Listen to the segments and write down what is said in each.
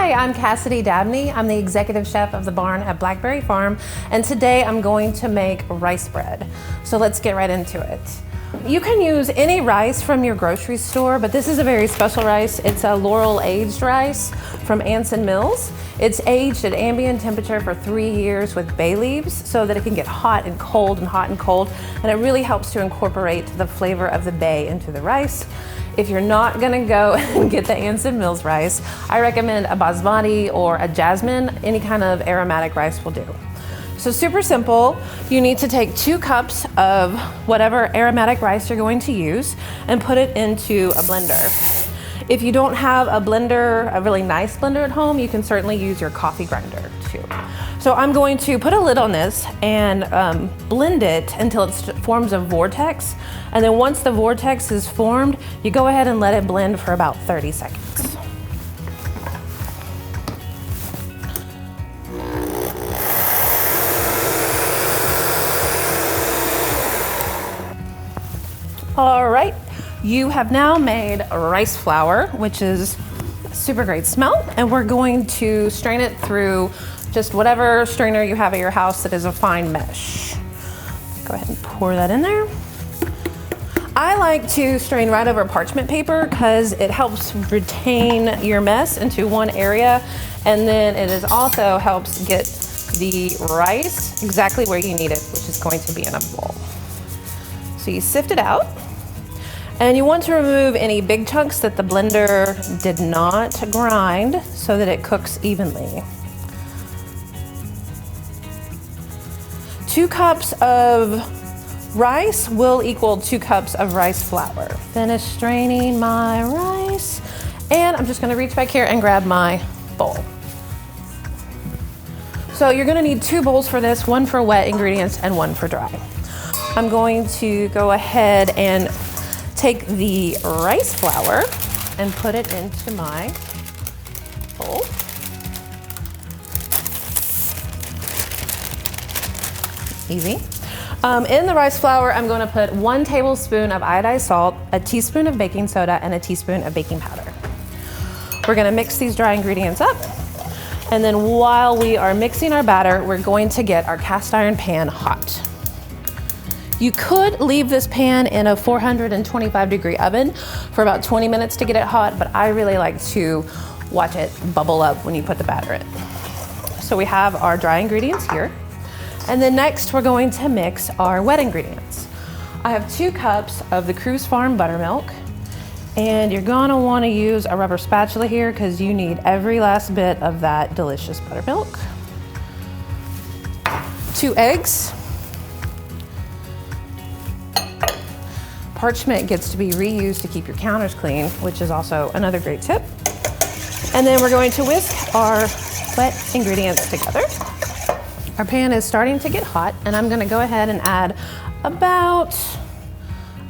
Hi, I'm Cassidee Dabney. I'm the executive chef of the barn at Blackberry Farm, and today I'm going to make rice bread. So let's get right into it. You can use any rice from your grocery store, but this is a very special rice. It's a laurel aged rice from Anson Mills. It's aged at ambient temperature for 3 years with bay leaves so that it can get hot and cold and hot and cold, and it really helps to incorporate the flavor of the bay into the rice. If you're not gonna go and get the Anson Mills rice, I recommend a basmati or a jasmine. Any kind of aromatic rice will do. So super simple. You need to take 2 cups of whatever aromatic rice you're going to use and put it into a blender. If you don't have a blender, a really nice blender at home, you can certainly use your coffee grinder too. So I'm going to put a lid on this and blend it until it forms a vortex. And then once the vortex is formed, you go ahead and let it blend for about 30 seconds. All right, you have now made rice flour, which is a super great smell, and we're going to strain it through just whatever strainer you have at your house that is a fine mesh. Go ahead and pour that in there. I like to strain right over parchment paper because it helps retain your mess into one area, and then it is also helps get the rice exactly where you need it, which is going to be in a bowl. So you sift it out, and you want to remove any big chunks that the blender did not grind so that it cooks evenly. 2 cups of rice will equal 2 cups of rice flour. Finish straining my rice, and I'm just gonna reach back here and grab my bowl. So you're gonna need 2 bowls for this, one for wet ingredients and one for dry. I'm going to go ahead and take the rice flour and put it into my bowl. Easy. In the rice flour, I'm going to put 1 tablespoon of iodized salt, a teaspoon of baking soda, and a teaspoon of baking powder. We're going to mix these dry ingredients up. And then while we are mixing our batter, we're going to get our cast iron pan hot. You could leave this pan in a 425-degree oven for about 20 minutes to get it hot, but I really like to watch it bubble up when you put the batter in. So we have our dry ingredients here. And then next we're going to mix our wet ingredients. I have 2 cups of the Cruz Farm buttermilk, and you're gonna wanna use a rubber spatula here because you need every last bit of that delicious buttermilk. 2 eggs. Parchment gets to be reused to keep your counters clean, which is also another great tip. And then we're going to whisk our wet ingredients together. Our pan is starting to get hot, and I'm gonna go ahead and add about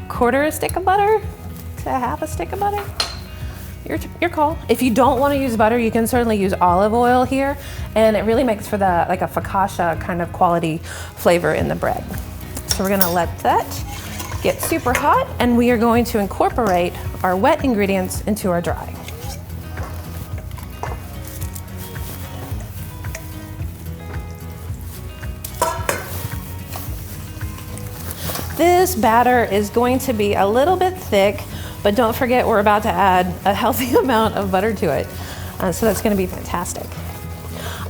1/4 stick of butter to 1/2 stick of butter. Your call. If you don't wanna use butter, you can certainly use olive oil here, and it really makes for like a focaccia kind of quality flavor in the bread. So we're gonna let that get super hot, and we are going to incorporate our wet ingredients into our dry. This batter is going to be a little bit thick, but don't forget we're about to add a healthy amount of butter to it. So that's gonna be fantastic.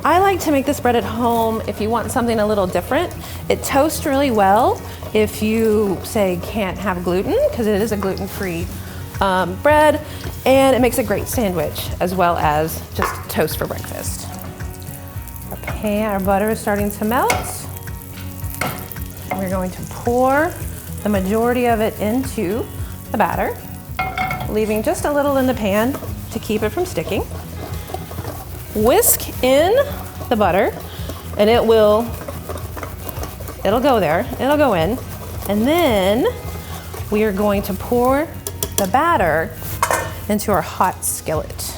I like to make this bread at home if you want something a little different. It toasts really well if you, say, can't have gluten, because it is a gluten-free bread, and it makes a great sandwich as well as just toast for breakfast. Okay, our butter is starting to melt. We're going to pour the majority of it into the batter, leaving just a little in the pan to keep it from sticking. Whisk in the butter, and it'll go there, it'll go in, and then we are going to pour the batter into our hot skillet.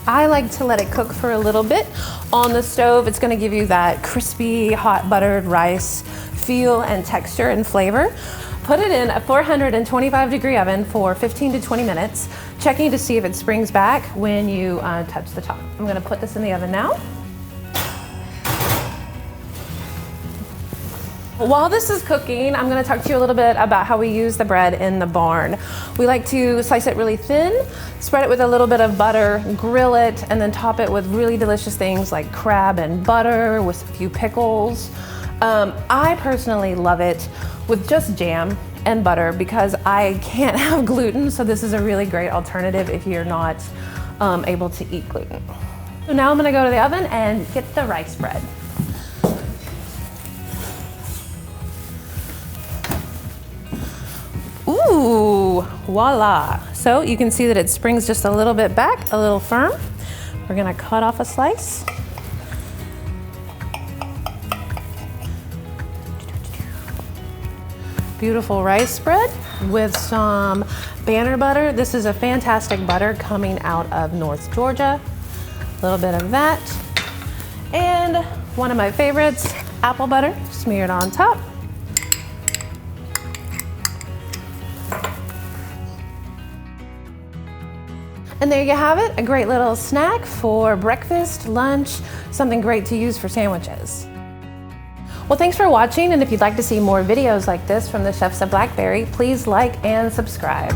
I like to let it cook for a little bit on the stove. It's gonna give you that crispy, hot buttered rice feel and texture and flavor. Put it in a 425-degree oven for 15 to 20 minutes, checking to see if it springs back when you touch the top. I'm gonna put this in the oven now. While this is cooking, I'm gonna talk to you a little bit about how we use the bread in the barn. We like to slice it really thin, spread it with a little bit of butter, grill it, and then top it with really delicious things like crab and butter with a few pickles. I personally love it with just jam and butter because I can't have gluten, so this is a really great alternative if you're not able to eat gluten. So now I'm gonna go to the oven and get the rice bread. Ooh, voila. So you can see that it springs just a little bit back, a little firm. We're gonna cut off a slice. Beautiful rice bread with some banner butter. This is a fantastic butter coming out of North Georgia. A little bit of that. And one of my favorites, apple butter, smeared on top. And there you have it, a great little snack for breakfast, lunch, something great to use for sandwiches. Well, thanks for watching, and if you'd like to see more videos like this from the chefs at Blackberry, please like and subscribe.